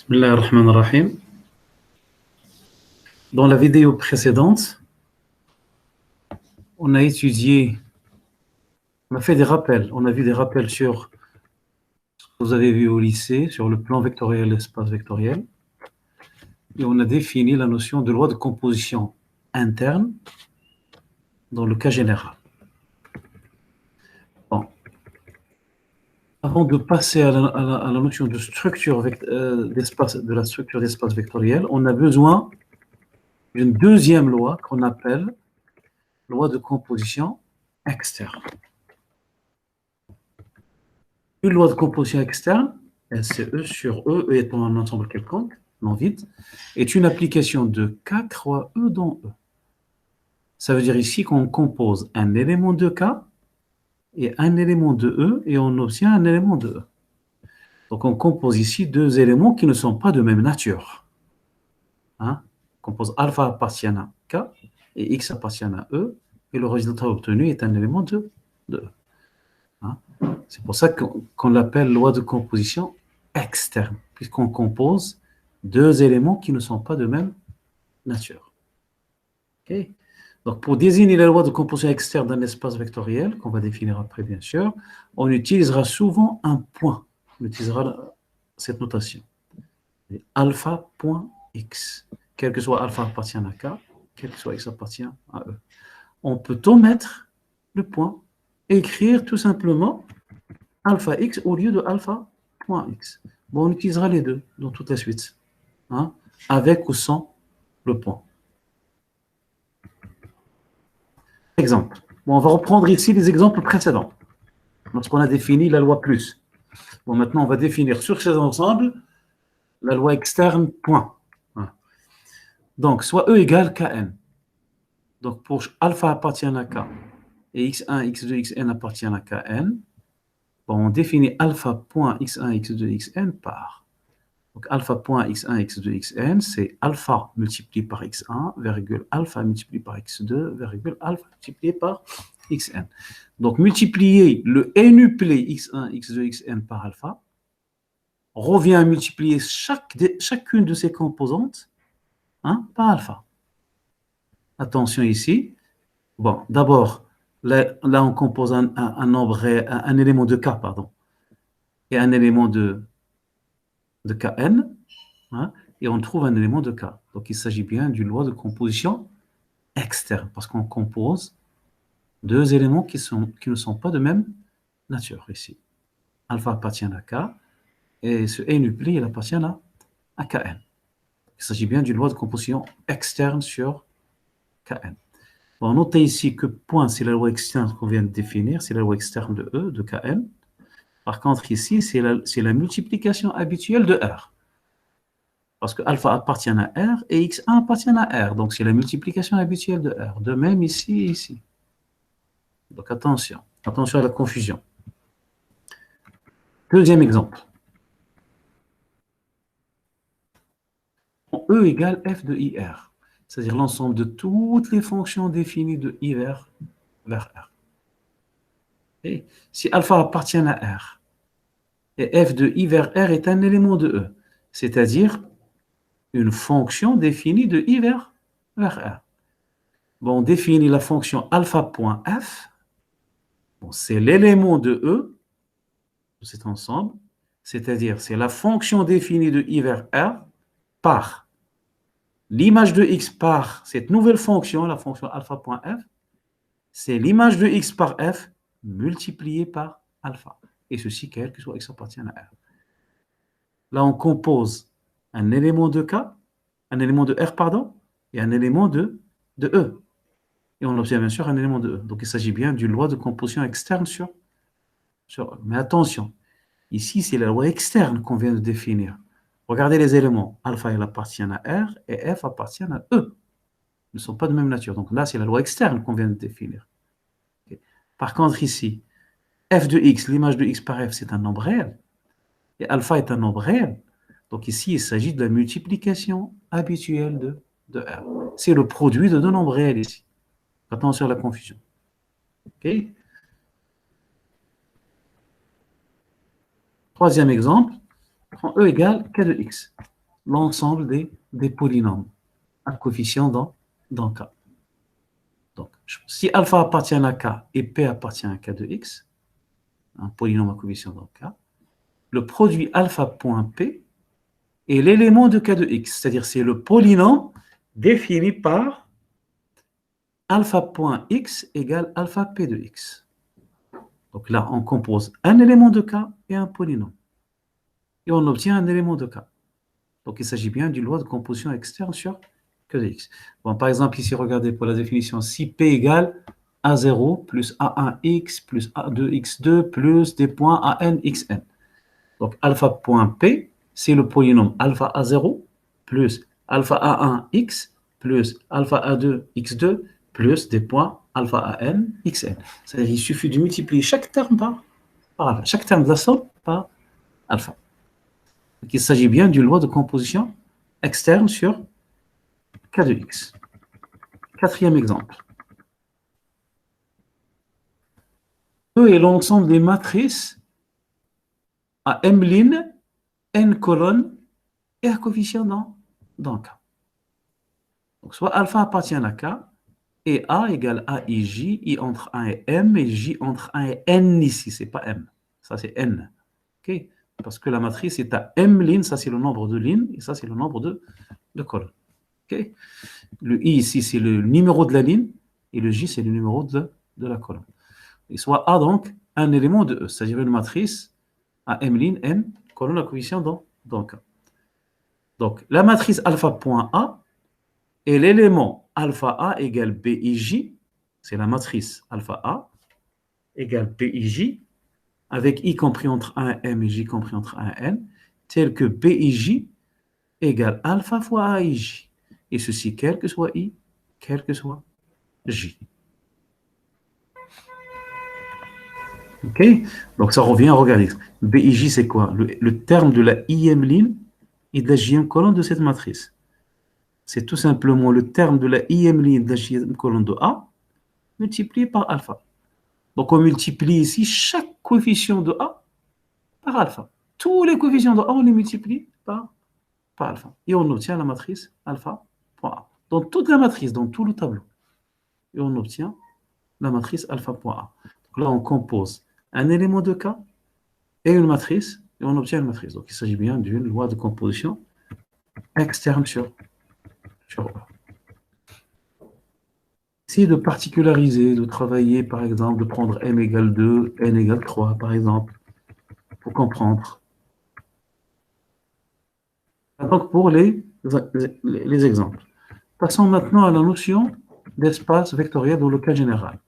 Bismillah ar-Rahman ar-Rahim. Dans la vidéo précédente, on a étudié, on a fait des rappels, on a vu des rappels sur ce que vous avez vu au lycée, sur le plan vectoriel et l'espace vectoriel, et on a défini la notion de loi de composition interne dans le cas général. Bon. Avant de passer à la notion de structure d'espace, de la structure d'espace vectoriel, on a besoin d'une deuxième loi qu'on appelle loi de composition externe. Une loi de composition externe, LCE sur E étant un ensemble quelconque, non vide, est une application de K croix E dans E. Ça veut dire ici qu'on compose un élément de K et un élément de E et on obtient un élément de E. Donc on compose ici deux éléments qui ne sont pas de même nature. Hein? On compose alpha appartient à K et X appartient à E et le résultat obtenu est un élément de E. Hein? C'est pour ça qu'on l'appelle loi de composition externe, puisqu'on compose deux éléments qui ne sont pas de même nature. Okay? Donc, pour désigner la loi de composition externe d'un espace vectoriel, qu'on va définir après bien sûr, on utilisera souvent un point. On utilisera cette notation. Alpha point X. Quel que soit alpha appartient à K, quel que soit X appartient à E. On peut omettre le point et écrire tout simplement alpha x au lieu de alpha point x. Bon, on utilisera les deux dans toute la suite, hein, avec ou sans le point. Exemple. Bon, on va reprendre ici les exemples précédents, lorsqu'on a défini la loi plus. Bon, maintenant, on va définir sur ces ensembles la loi externe point. Donc, soit E égale Kn. Donc, pour alpha appartient à K et x1, x2, xn appartient à Kn, bon, on définit alpha point x1, x2, xn par. Donc, alpha point x1, x2, xn, c'est alpha multiplié par x1, virgule alpha multiplié par x2, virgule alpha multiplié par xn. Donc, multiplier le nuplé x1, x2, xn par alpha revient à multiplier chacune de ces composantes, hein, par alpha. Attention ici. Bon, d'abord, là, on compose un nombre, un élément de K, pardon, et un élément de Kn, hein, et on trouve un élément de K. Donc, il s'agit bien d'une loi de composition externe, parce qu'on compose deux éléments qui ne sont pas de même nature ici. Alpha appartient à K, et ce nuplé, il appartient à Kn. Il s'agit bien d'une loi de composition externe sur Kn. Bon, notez ici que point, c'est la loi externe qu'on vient de définir, c'est la loi externe de E, de Kn. Par contre, ici, c'est la multiplication habituelle de R. Parce que alpha appartient à R et x1 appartient à R. Donc, c'est la multiplication habituelle de R. De même ici et ici. Donc, attention. Attention à la confusion. Deuxième exemple. E égale f de IR. C'est-à-dire l'ensemble de toutes les fonctions définies de I vers R. Et si alpha appartient à R et f de I vers R est un élément de E, c'est-à-dire une fonction définie de I vers R. Bon, on définit la fonction alpha.f. Bon, c'est l'élément de E de cet ensemble, c'est-à-dire c'est la fonction définie de I vers R par l'image de x par cette nouvelle fonction, la fonction alpha.f, c'est l'image de x par f multipliée par alpha. Et ceci, quel que soit x appartient à R. Là, on compose un élément de K, un élément de R, pardon, et un élément de E. Et on obtient bien sûr un élément de E. Donc, il s'agit bien d'une loi de composition externe sur E. Mais attention, ici, c'est la loi externe qu'on vient de définir. Regardez les éléments. Alpha, il appartient à R et F appartient à E. Ils ne sont pas de même nature. Donc là, c'est la loi externe qu'on vient de définir. Okay. Par contre, ici, F de X, l'image de X par F, c'est un nombre réel. Et alpha est un nombre réel. Donc ici, il s'agit de la multiplication habituelle de R. C'est le produit de deux nombres réels ici. Attention à la confusion. Okay. Troisième exemple, prend E égale K de X. l'ensemble des polynômes à coefficient dans K. Donc, si alpha appartient à K et P appartient à K de X, un polynôme à coefficient dans K, le produit alpha point P est l'élément de K de X, c'est-à-dire c'est le polynôme défini par alpha point X égale alpha P de X. Donc là, on compose un élément de K et un polynôme. Et on obtient un élément de K. Donc il s'agit bien d'une loi de composition externe sur K de X. Bon, par exemple, ici, regardez pour la définition, si P égale A0 plus A1X plus A2X2 plus des points ANXN. Donc alpha point P, c'est le polynôme alpha A0 plus alpha A1X plus alpha A2X2 plus des points alpha ANXN. C'est-à-dire qu'il suffit de multiplier chaque terme par alpha, chaque terme de la somme par alpha. Donc il s'agit bien d'une loi de composition externe sur K de X. Quatrième exemple. E est l'ensemble des matrices à M lignes, N colonnes et à coefficient dans K. Donc, soit alpha appartient à K, et A égale A I J, I entre 1 et M, et J entre 1 et N ici, c'est pas M, ça c'est N. Okay? Parce que la matrice est à M lignes, ça c'est le nombre de lignes, et ça c'est le nombre de colonnes. Okay? Le I ici, c'est le numéro de la ligne, et le J, c'est le numéro de la colonne. Et soit A donc un élément de E, c'est-à-dire une matrice à M ligne, N, colonne à coefficient dans K. Donc, la matrice alpha point A est l'élément alpha A égale BIJ, c'est la matrice alpha A égale BIJ, avec I compris entre 1 et M et J compris entre 1 et N, tel que BIJ égale alpha fois AIJ. Et ceci, quel que soit I, quel que soit J. Ok? Donc ça revient à regarder. BIJ, c'est quoi? Le terme de la IM ligne et de la JM colonne de cette matrice. C'est tout simplement le terme de la IM ligne de la JM colonne de A multiplié par alpha. Donc on multiplie ici chaque coefficient de A par alpha. Tous les coefficients de A, on les multiplie par alpha. Et on obtient la matrice alpha point A. Dans toute la matrice, dans tout le tableau. Et on obtient la matrice alpha point A. Donc là, on compose un élément de K et une matrice, et on obtient une matrice. Donc il s'agit bien d'une loi de composition externe sur E. Essayer de particulariser, de travailler, par exemple, de prendre M égale 2, N égale 3, par exemple, pour comprendre. Donc, pour les exemples. Passons maintenant à la notion d'espace vectoriel dans le cas général.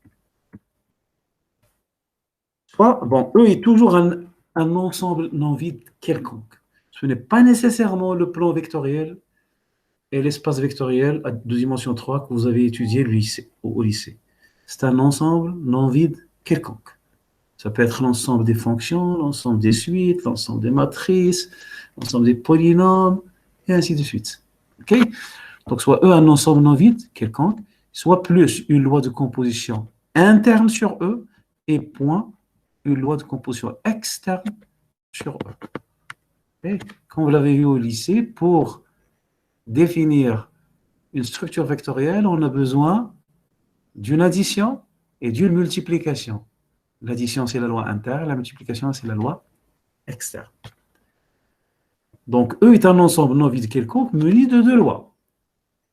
Soit, bon, E est toujours un ensemble non vide quelconque. Ce n'est pas nécessairement le plan vectoriel et l'espace vectoriel à 2 dimensions 3 que vous avez étudié au lycée. C'est un ensemble non vide quelconque. Ça peut être l'ensemble des fonctions, l'ensemble des suites, l'ensemble des matrices, l'ensemble des polynômes, et ainsi de suite. Okay? Donc, soit E un ensemble non vide quelconque, soit plus une loi de composition interne sur E, et point une loi de composition externe sur E. Okay? Comme vous l'avez vu au lycée, pour définir une structure vectorielle, on a besoin d'une addition et d'une multiplication. L'addition, c'est la loi interne, la multiplication, c'est la loi externe. Donc, E est un ensemble non vide quelconque muni de deux lois.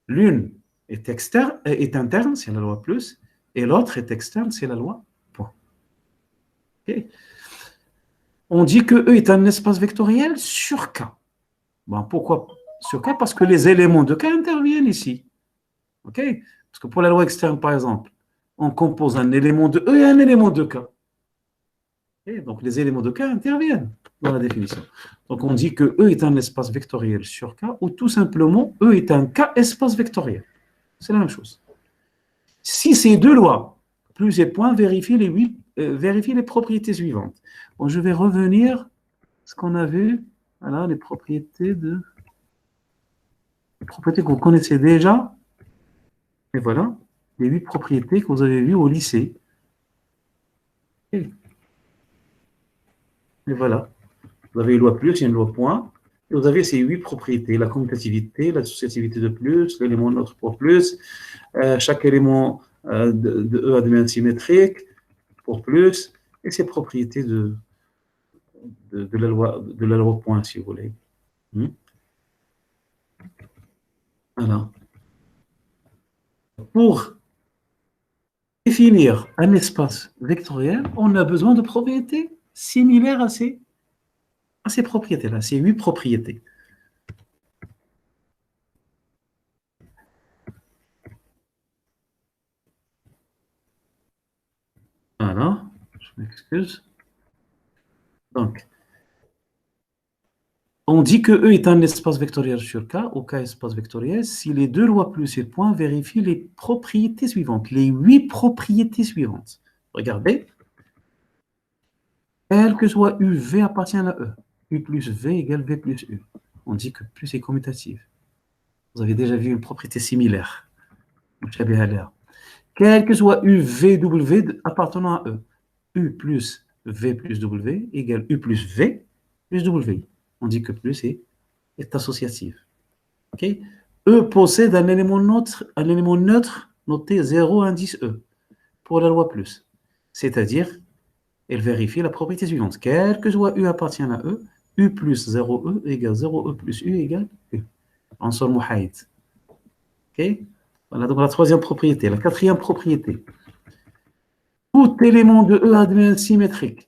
L'une est interne, c'est la loi plus, et l'autre est externe, c'est la loi point. Okay. On dit que E est un espace vectoriel sur K. Bon, pourquoi sur K? Parce que les éléments de K interviennent ici. Okay. Parce que pour la loi externe, par exemple, on compose un élément de E et un élément de K. Okay. Donc, les éléments de K interviennent dans la définition. Donc, on dit que E est un espace vectoriel sur K, ou tout simplement, E est un K espace vectoriel. C'est la même chose. Si ces deux lois, plus et point, vérifient les propriétés suivantes. Bon, je vais revenir à ce qu'on a vu. Voilà, les propriétés que vous connaissez déjà. Et voilà, les 8 propriétés que vous avez vues au lycée. Et voilà. Vous avez une loi plus et une loi point. Vous avez ces 8 propriétés, la commutativité, l'associativité de plus, l'élément neutre pour plus, chaque élément de E advient symétrique pour plus, et ces propriétés de la loi point, si vous voulez. Alors, pour définir un espace vectoriel, on a besoin de propriétés similaires à ces propriétés-là, ces 8 propriétés. Voilà, je m'excuse. Donc, on dit que E est un espace vectoriel sur K, ou K espace vectoriel, si les deux lois plus et point vérifient les propriétés suivantes, les 8 propriétés suivantes. Regardez. Quel que soit U, V appartient à E. U plus V égale V plus U. On dit que plus est commutative. Vous avez déjà vu une propriété similaire. Quel que soit U, V, W appartenant à E. U plus V plus W égale U plus V plus W. On dit que plus est associative. Okay? E possède un élément neutre noté 0 indice E pour la loi plus. C'est-à-dire, elle vérifie la propriété suivante. Quel que soit U appartient à E, U plus 0E égale 0E plus U égale U. En sol muhaïd. Ok? Voilà donc la troisième propriété. La quatrième propriété. Tout élément de E advient symétrique.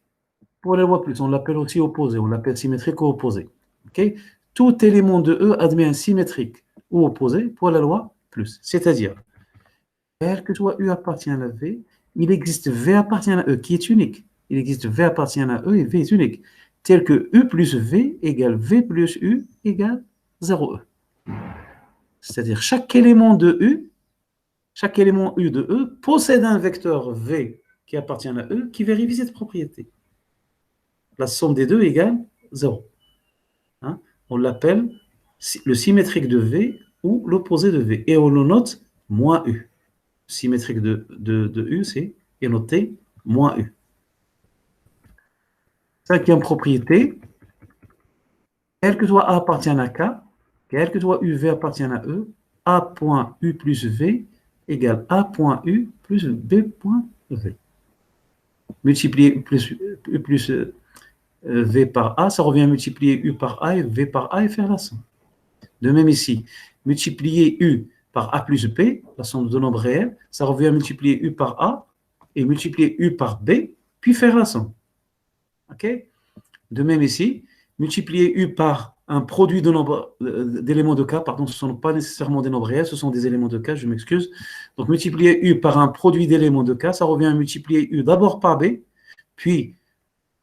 Pour la loi plus, on l'appelle aussi opposé. On l'appelle symétrique ou opposé. Okay? Tout élément de E advient symétrique ou opposé pour la loi plus. C'est-à-dire, quel que soit U appartient à V, il existe V appartient à E qui est unique. Il existe V appartient à E et V est unique. Tel que U plus V égale V plus U égale 0E. C'est-à-dire, chaque élément U de E possède un vecteur V qui appartient à E qui vérifie cette propriété. La somme des deux égale 0. Hein? On l'appelle le symétrique de V ou l'opposé de V. Et on le note moins U. Symétrique de U, est noté moins U. Cinquième propriété, quel que soit A appartient à K, quel que soit UV appartient à E, A point U plus V égale A point U plus B point V. Multiplier U plus V par A, ça revient à multiplier U par A et V par A et faire la somme. De même ici, multiplier U par A plus B, la somme de deux nombres réels, ça revient à multiplier U par A et multiplier U par B, puis faire la somme. Ok? De même ici, multiplier U par un produit d'éléments de K, pardon, ce ne sont pas nécessairement des nombres réels, ce sont des éléments de K, je m'excuse. Donc multiplier U par un produit d'éléments de K, ça revient à multiplier U d'abord par B, puis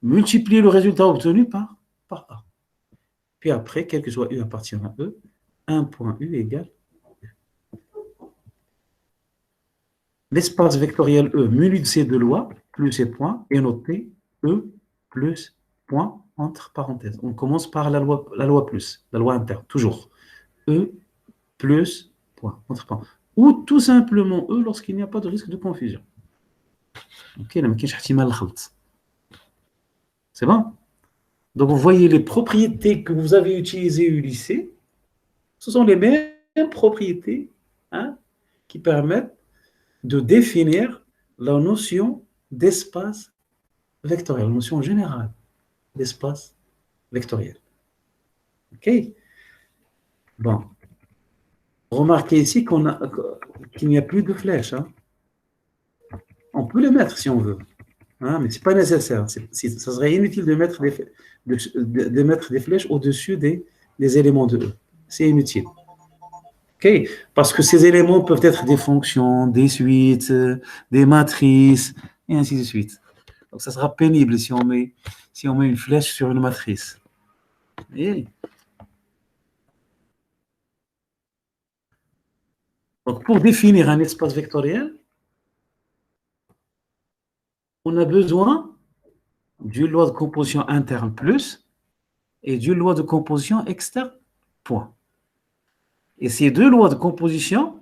multiplier le résultat obtenu par A. Puis après, quel que soit U appartient à E, 1 point U égale U. L'espace vectoriel E muni de ces deux lois, plus et point, est noté E plus point entre parenthèses. On commence par la loi plus, la loi interne, toujours. E plus point entre parenthèses. Ou tout simplement E lorsqu'il n'y a pas de risque de confusion. Ok, c'est bon? Donc vous voyez les propriétés que vous avez utilisées au lycée, ce sont les mêmes propriétés qui permettent de définir la notion d'espace vectoriel, la notion générale d'espace vectoriel. OK? Bon. Remarquez ici qu'il n'y a plus de flèches. On peut les mettre si on veut, mais ce n'est pas nécessaire. Ça serait inutile de mettre des flèches au-dessus des éléments de E. C'est inutile. Okay? Parce que ces éléments peuvent être des fonctions, des suites, des matrices, et ainsi de suite. Donc, ça sera pénible si on met une flèche sur une matrice. Et donc, pour définir un espace vectoriel, on a besoin d'une loi de composition interne plus et d'une loi de composition externe point. Et ces deux lois de composition,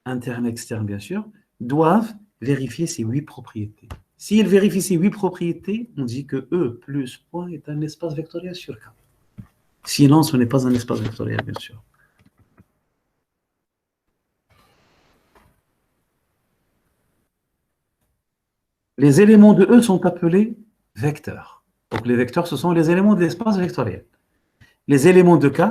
interne et externe bien sûr, doivent vérifier ces 8 propriétés. S'ils vérifient ces 8 propriétés, on dit que E plus point est un espace vectoriel sur K. Sinon, ce n'est pas un espace vectoriel, bien sûr. Les éléments de E sont appelés vecteurs. Donc, les vecteurs, ce sont les éléments de l'espace vectoriel. Les éléments de K,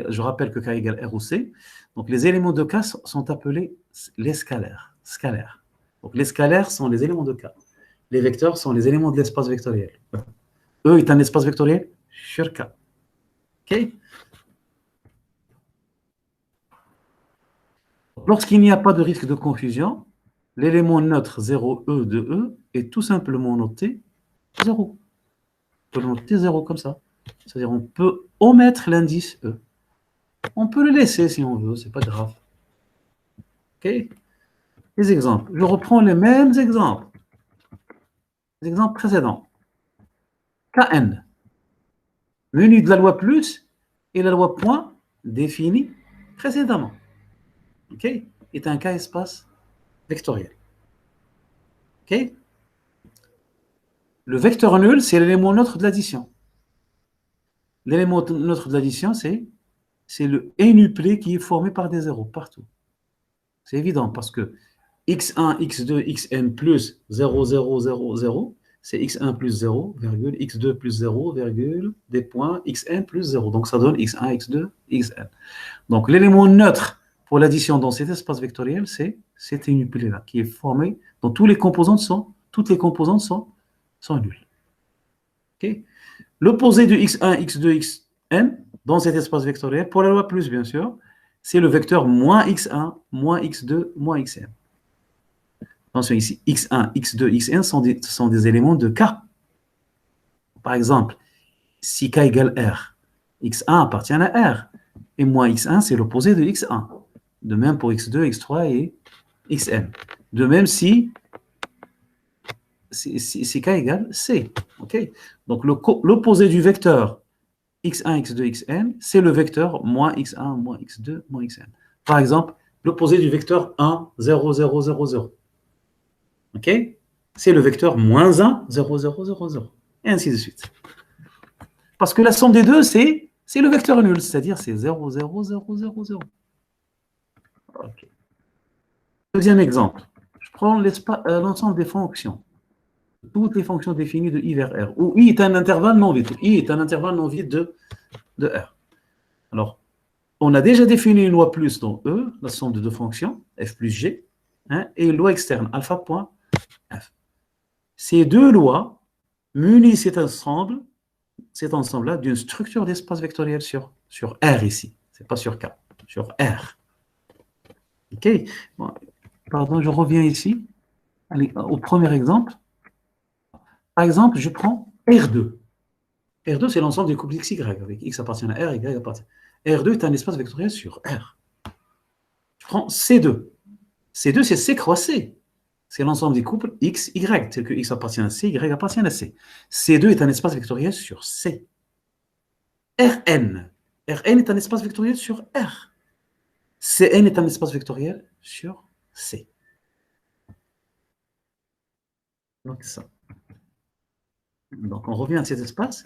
je rappelle que K égale R ou C, donc les éléments de K sont appelés les scalaires. Donc, les scalaires sont les éléments de K. Les vecteurs sont les éléments de l'espace vectoriel. E est un espace vectoriel sur K. OK? Lorsqu'il n'y a pas de risque de confusion, l'élément neutre 0E de E est tout simplement noté 0. On peut le noter 0 comme ça. C'est-à-dire on peut omettre l'indice E. On peut le laisser si on veut, c'est pas grave. OK? Les exemples. Je reprends les mêmes exemples. Les exemples précédents. Kn, menu de la loi plus et la loi point définie précédemment. OK? Est un K-espace vectoriel. OK? Le vecteur nul, c'est l'élément neutre de l'addition. L'élément neutre de l'addition, c'est le énuplé qui est formé par des zéros partout. C'est évident parce que x1, x2, xn plus 0, 0, 0, 0, c'est x1 plus 0, virgule, x2 plus 0, virgule, des points, xn plus 0. Donc ça donne x1, x2, xn. Donc l'élément neutre pour l'addition dans cet espace vectoriel, c'est cet énuplé-là qui est formé, dont toutes les composantes sont nulles. Okay? L'opposé de x1, x2, xn dans cet espace vectoriel, pour la loi plus bien sûr, c'est le vecteur moins x1, moins x2, moins xn. Attention ici, x1, x2, xn sont des éléments de K. Par exemple, si K égale R, x1 appartient à R, et moins x1, c'est l'opposé de x1. De même pour x2, x3 et xn. De même si K égale C. Okay? Donc l'opposé du vecteur x1, x2, xn, c'est le vecteur moins x1, moins x2, moins xn. Par exemple, l'opposé du vecteur 1, 0, 0, 0, 0. OK? C'est le vecteur moins 1, 0, 0, 0, 0. Et ainsi de suite. Parce que la somme des deux, c'est le vecteur nul, c'est-à-dire c'est 0, 0, 0, 0, 0. Okay. Deuxième exemple. Je prends l'ensemble des fonctions. Toutes les fonctions définies de I vers R, où I est un intervalle non vide. I est un intervalle non vide de R. Alors, on a déjà défini une loi plus dans E, la somme de deux fonctions, F plus G, hein, et une loi externe, alpha point F. Ces deux lois munissent cet ensemble-là d'une structure d'espace vectoriel sur R ici. Ce n'est pas sur K, sur R. OK? Bon, pardon, je reviens ici. Allez, au premier exemple. Par exemple, je prends R2. R2, c'est l'ensemble des couples XY, avec X appartient à R, Y appartient. R2 est un espace vectoriel sur R. Je prends C2. C2, c'est C croix C. C'est l'ensemble des couples X, Y, tel que X appartient à C, Y appartient à C. C2 est un espace vectoriel sur C. Rn. Rn est un espace vectoriel sur R. Cn est un espace vectoriel sur C. Donc, ça. Donc, on revient à cet espace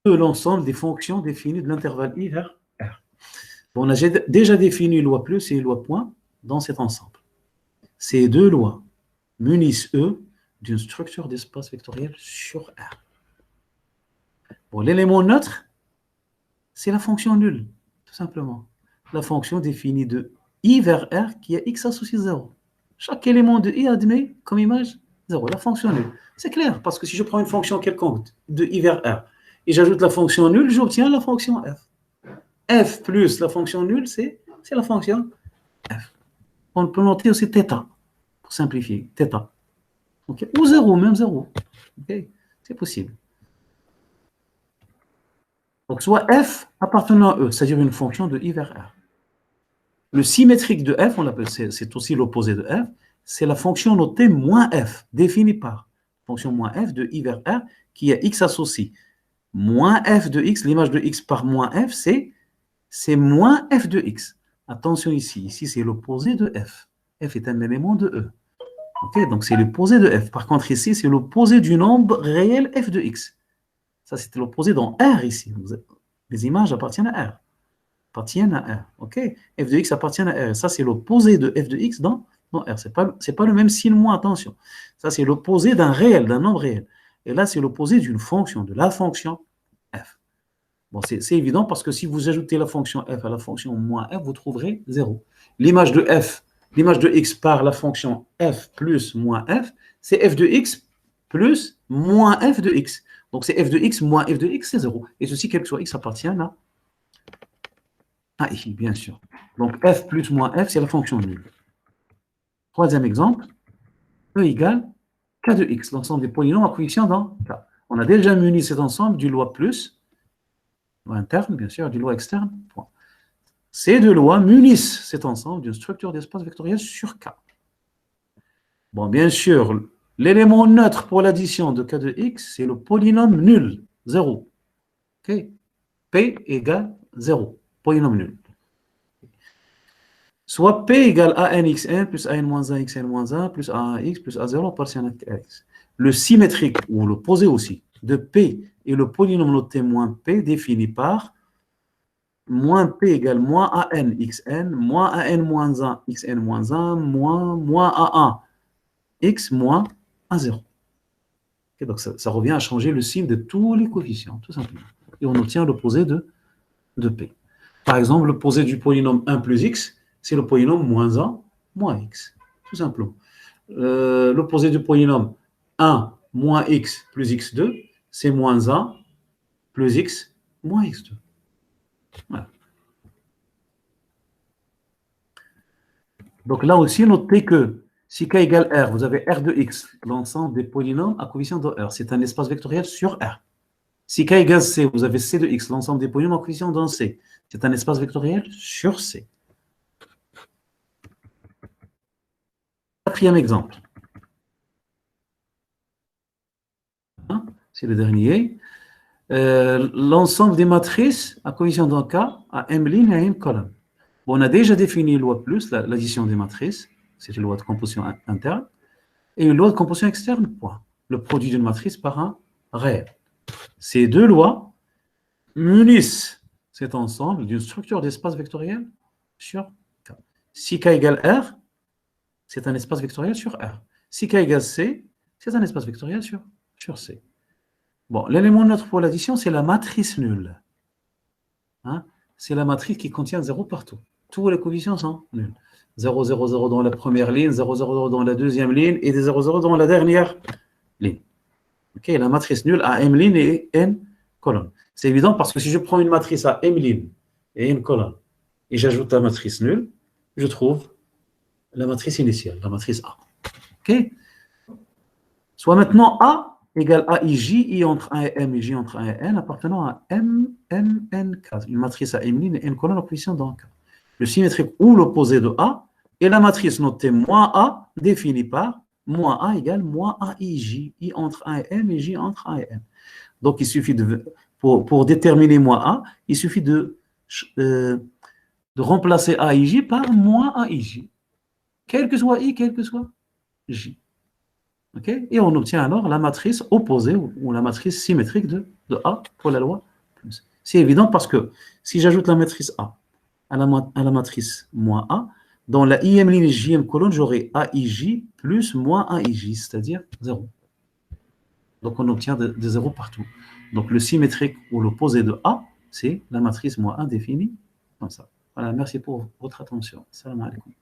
de l'ensemble des fonctions définies de l'intervalle I vers R. On a déjà défini loi plus et loi point dans cet ensemble. Ces deux lois munissent, eux, d'une structure d'espace vectoriel sur R. Bon, l'élément neutre, c'est la fonction nulle, tout simplement. La fonction définie de I vers R qui a X associé 0. Chaque élément de I admet comme image 0, la fonction nulle. C'est clair, parce que si je prends une fonction quelconque de I vers R et j'ajoute la fonction nulle, j'obtiens la fonction F. F plus la fonction nulle, c'est la fonction F. On peut noter aussi θ, pour simplifier, θ. Okay. Ou 0, même 0. Okay. C'est possible. Donc, soit F appartenant à E, c'est-à-dire une fonction de I vers R. Le symétrique de F, on l'appelle, c'est aussi l'opposé de F, c'est la fonction notée moins F, définie par fonction moins F de I vers R, qui a X associé. Moins F de X, l'image de X par moins F, c'est moins F de X. Attention ici, c'est l'opposé de F. F est un élément de E. Okay, donc c'est l'opposé de F. Par contre, ici, c'est l'opposé du nombre réel F de X. Ça, c'était l'opposé dans R ici. Les images appartiennent à R. Appartiennent à R. OK? F de x appartient à R. Et ça, c'est l'opposé de f de x dans R. Ce n'est pas le même signe moins, attention. Ça, c'est l'opposé d'un réel, d'un nombre réel. Et là, c'est l'opposé d'une fonction, de la fonction f. Bon, c'est évident parce que si vous ajoutez la fonction f à la fonction moins f, vous trouverez 0. L'image de f, l'image de x par la fonction f plus moins f, c'est f de x plus moins f de x. Donc, c'est f de x moins f de x, c'est 0. Et ceci, quel que soit x, appartient à i, bien sûr. Donc, f plus moins f, c'est la fonction nulle. Troisième exemple, E égale k de x, l'ensemble des polynômes à coefficient dans k. On a déjà muni cet ensemble du loi plus, loi interne, bien sûr, du loi externe, point. Ces deux lois munissent cet ensemble d'une structure d'espace vectoriel sur k. Bon, bien sûr, l'élément neutre pour l'addition de k de x, c'est le polynôme nul, 0. Okay? P égale 0, polynôme nul. Soit P égale ANXN plus AN-1 XN-1 plus AX plus A0 partiel à X. Le symétrique, ou l'opposé aussi, de P et le polynôme noté moins P défini par moins P égale moins ANXN moins AN-1 XN-1 moins AA X moins A0. Okay, donc ça revient à changer le signe de tous les coefficients, tout simplement. Et on obtient l'opposé de P. Par exemple, l'opposé du polynôme 1 plus X, c'est le polynôme moins 1 moins x, tout simplement. L'opposé du polynôme 1 moins x plus x2, c'est moins 1 plus x moins x2. Voilà. Donc là aussi, notez que si k égale R, vous avez R de x, l'ensemble des polynômes à coefficient de R. C'est un espace vectoriel sur R. Si k égale C, vous avez C de x, l'ensemble des polynômes à coefficient dans C. C'est un espace vectoriel sur C. Quatrième exemple. C'est le dernier. L'ensemble des matrices à coefficient dans K à M ligne et à M colonne. Bon, on a déjà défini une loi plus, l'addition des matrices, c'est une loi de composition interne, et une loi de composition externe, point. Le produit d'une matrice par un réel. Ces deux lois munissent cet ensemble d'une structure d'espace vectoriel sur K. Si K égale R, c'est un espace vectoriel sur R. Si K égale C, c'est un espace vectoriel sur C. Bon, l'élément neutre pour l'addition, c'est la matrice nulle. Hein? C'est la matrice qui contient 0 partout. Tous les coefficients sont nuls. 0, 0, 0 dans la première ligne, 0, 0, 0 dans la deuxième ligne et des 0, 0 dans la dernière ligne. Okay? La matrice nulle a M ligne et N colonne. C'est évident parce que si je prends une matrice à M ligne et N colonne et j'ajoute la matrice nulle, je trouve la matrice initiale, la matrice A. Okay? Soit maintenant A égale AIJ, I entre 1 et M et J entre 1 et N, appartenant à M, M, N, K. Une matrice à M ligne et N colonne en position dans K. Le symétrique ou l'opposé de A est la matrice notée moins A, définie par moins A égale moins AIJ, I entre 1 et M et J entre 1 et N. Donc, il suffit pour déterminer moins A, il suffit de remplacer AIJ par moins AIJ. Quel que soit I, quel que soit J. Okay? Et on obtient alors la matrice opposée ou la matrice symétrique de A pour la loi plus. C'est évident parce que si j'ajoute la matrice A à la matrice moins A, dans la IM ligne et JM colonne, j'aurai AIJ plus moins AIJ, c'est-à-dire 0. Donc on obtient des 0 partout. Donc le symétrique ou l'opposé de A, c'est la matrice moins 1 définie comme ça. Voilà, merci pour votre attention. Salam alaikum.